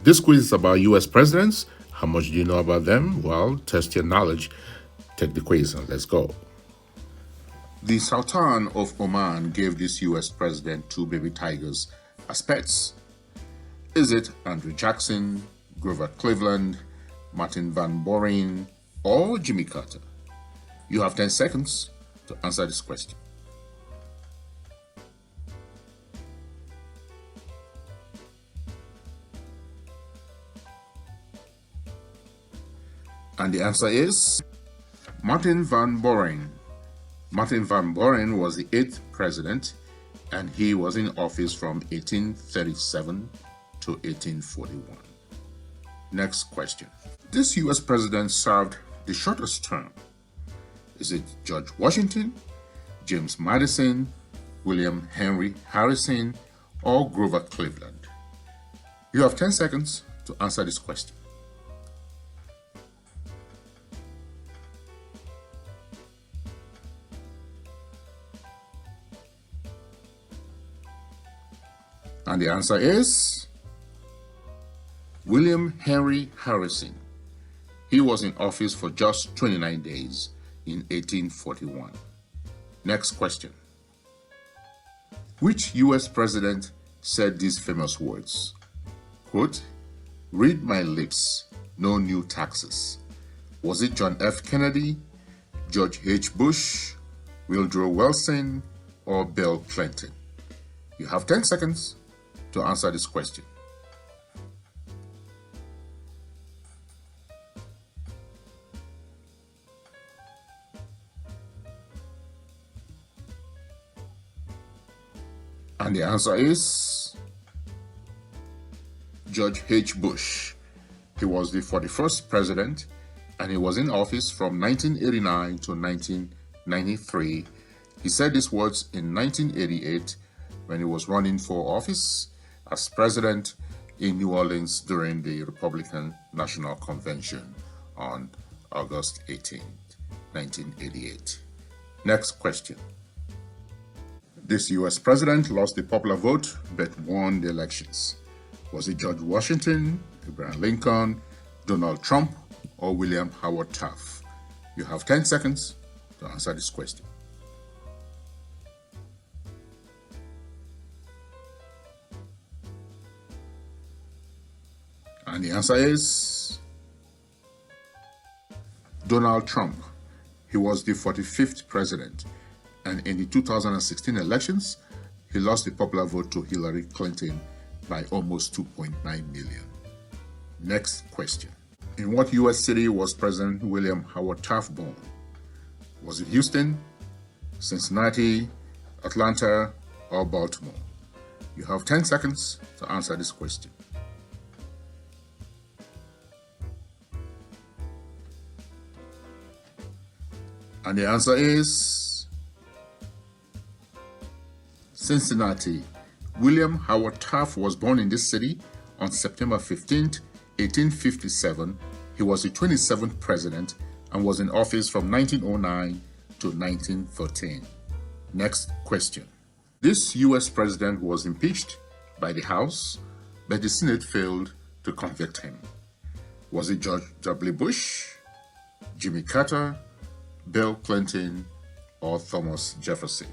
This quiz is about US presidents. How much do you know about them? Well, test your knowledge. Take the quiz and let's go. The Sultan of Oman gave this US president two baby tigers as pets. Is it Andrew Jackson, Grover Cleveland, Martin Van Buren, or Jimmy Carter? You have 10 seconds to answer this question. And the answer is Martin Van Buren. Martin Van Buren was the 8th president, and he was in office from 1837 to 1841. Next question. This US president served the shortest term. Is it George Washington, James Madison, William Henry Harrison, or Grover Cleveland? You have 10 seconds to answer this question. And the answer is William Henry Harrison. He was in office for just 29 days in 1841. Next question. Which US president said these famous words? Quote, "Read my lips, no new taxes." Was it John F. Kennedy, George H. Bush, Woodrow Wilson, or Bill Clinton? You have 10 seconds to answer this question. And the answer is George H. Bush. He was the 41st president, and he was in office from 1989 to 1993. He said these words in 1988 when he was running for office as president in New Orleans during the Republican National Convention on August 18, 1988. Next question. This US president lost the popular vote but won the elections. Was it George Washington, Abraham Lincoln, Donald Trump, or William Howard Taft? You have 10 seconds to answer this question. And the answer is Donald Trump. He was the 45th president, and in the 2016 elections, he lost the popular vote to Hillary Clinton by almost 2.9 million. Next question. In what US city was President William Howard Taft born? Was it Houston, Cincinnati, Atlanta, or Baltimore? You have 10 seconds to answer this question. And the answer is Cincinnati. William Howard Taft was born in this city on September 15, 1857. He was the 27th president and was in office from 1909 to 1913. Next question. This US president was impeached by the House, but the Senate failed to convict him. Was it George W. Bush, Jimmy Carter, Bill Clinton, or Thomas Jefferson?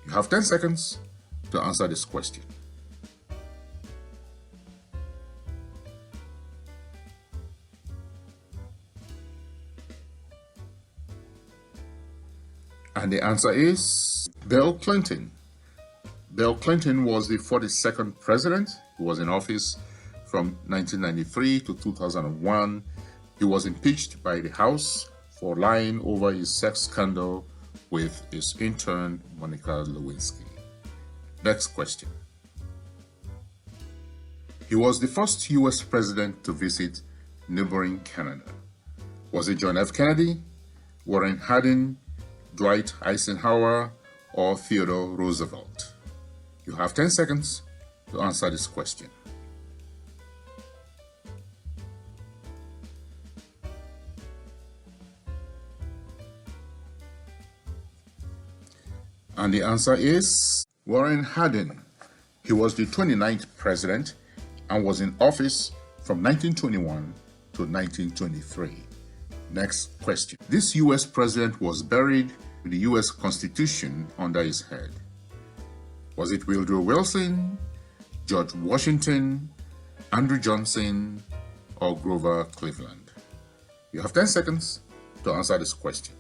You have 10 seconds to answer this question. And the answer is Bill Clinton. Bill Clinton was the 42nd president. He was in office from 1993 to 2001. He was impeached by the House for lying over his sex scandal with his intern, Monica Lewinsky. Next question. He was the first US president to visit neighboring Canada. Was it John F. Kennedy, Warren Harding, Dwight Eisenhower, or Theodore Roosevelt? You have 10 seconds to answer this question. And the answer is Warren Harding. He was the 29th president, and was in office from 1921 to 1923. Next question. This U.S. president was buried with the U.S. Constitution under his head. Was it Woodrow Wilson, George Washington, Andrew Johnson, or Grover Cleveland? You have 10 seconds to answer this question.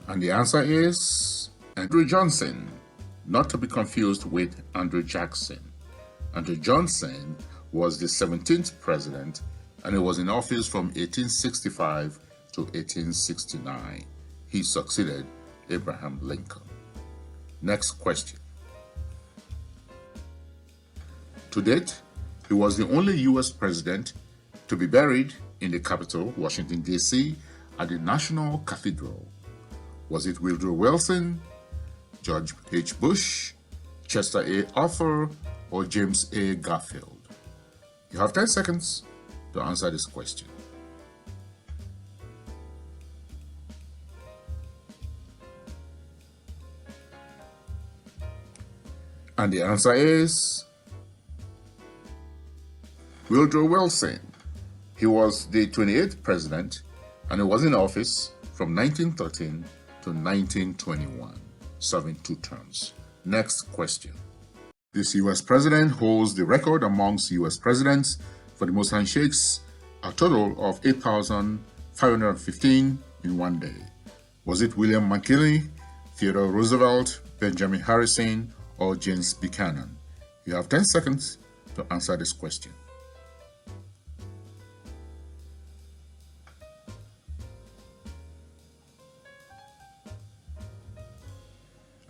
And the answer is Andrew Johnson, not to be confused with Andrew Jackson. Andrew Johnson was the 17th president, and he was in office from 1865 to 1869. He succeeded Abraham Lincoln. Next question. To date, he was the only U.S. president to be buried in the capital, Washington, D.C., at the National Cathedral. Was it Woodrow Wilson, George H. Bush, Chester A. Arthur, or James A. Garfield? You have 10 seconds to answer this question. And the answer is Woodrow Wilson. He was the 28th president, and he was in office from 1913 to 1921, serving 2 terms. Next question. This U.S. president holds the record amongst U.S. presidents for the most handshakes, a total of 8,515 in one day. Was it William McKinley, Theodore Roosevelt, Benjamin Harrison, or James Buchanan? You have 10 seconds to answer this question.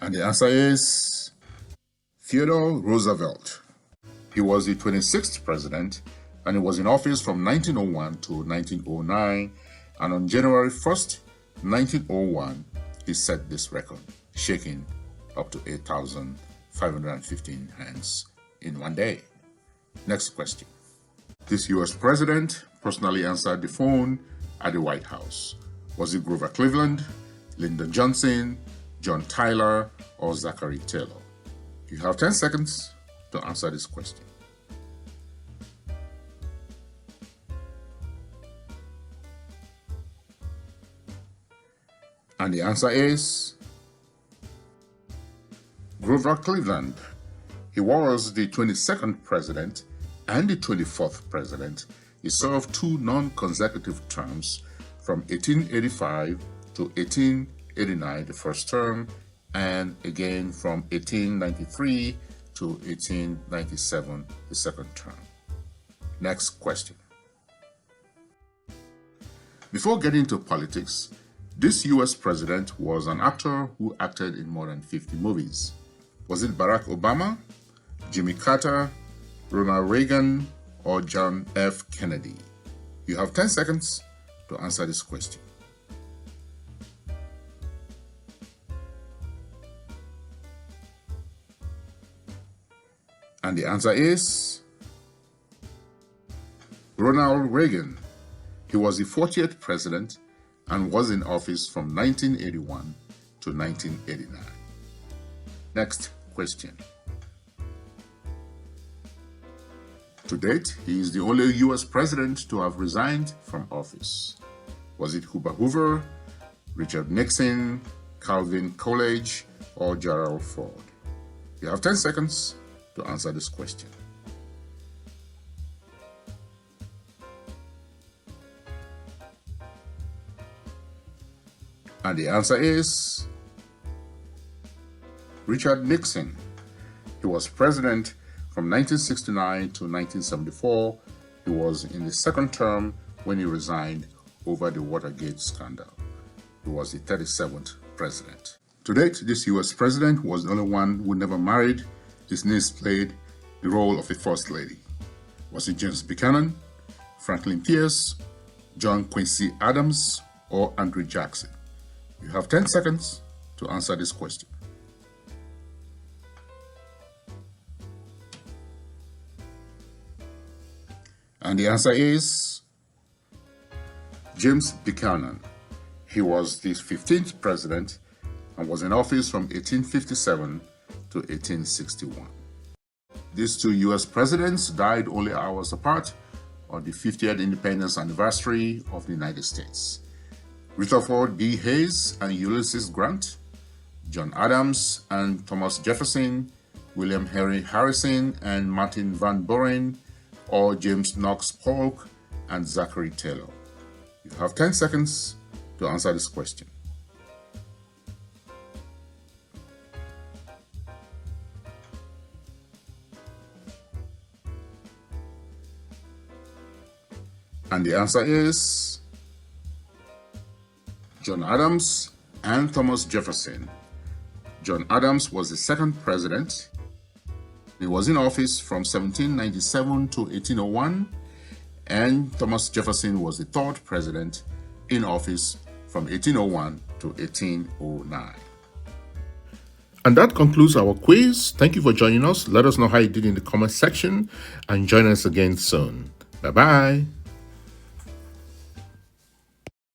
And the answer is Theodore Roosevelt. He was the 26th president, and he was in office from 1901 to 1909, and on January 1st, 1901, he set this record, shaking up to 8,515 hands in one day. Next question. This U.S. president personally answered the phone at the White House. Was it Grover Cleveland, Lyndon Johnson, John Tyler, or Zachary Taylor? You have 10 seconds to answer this question. And the answer is Grover Cleveland. He was the 22nd president and the 24th president. He served 2 non-consecutive terms from 1885 to 1889, the first term, and again from 1893 to 1897, the second term. Next question. Before getting into politics, this U.S. president was an actor who acted in more than 50 movies. Was it Barack Obama, Jimmy Carter, Ronald Reagan, or John F. Kennedy? You have 10 seconds to answer this question. And the answer is Ronald Reagan. He was the 40th president and was in office from 1981 to 1989. Next question. To date, he is the only U.S. president to have resigned from office. Was it Hubert Hoover, Richard Nixon, Calvin Coolidge, or Gerald Ford? You have 10 seconds to answer this question. And the answer is Richard Nixon. He was president from 1969 to 1974. He was in the second term when he resigned over the Watergate scandal. He was the 37th president. To date, this U.S. president was the only one who never married. His niece played the role of a first lady. Was it James Buchanan, Franklin Pierce, John Quincy Adams, or Andrew Jackson? You have 10 seconds to answer this question. And the answer is James Buchanan. He was the 15th president and was in office from 1857 to 1861. These two US presidents died only hours apart on the 50th independence anniversary of the United States. Rutherford B. Hayes and Ulysses Grant, John Adams and Thomas Jefferson, William Henry Harrison and Martin Van Buren, or James Knox Polk and Zachary Taylor. You have 10 seconds to answer this question. And the answer is John Adams and Thomas Jefferson. John Adams was the second president. He was in office from 1797 to 1801, and Thomas Jefferson was the third president in office from 1801 to 1809. And that concludes our quiz. Thank you for joining us. Let us know how you did in the comment section and join us again soon. Bye-bye.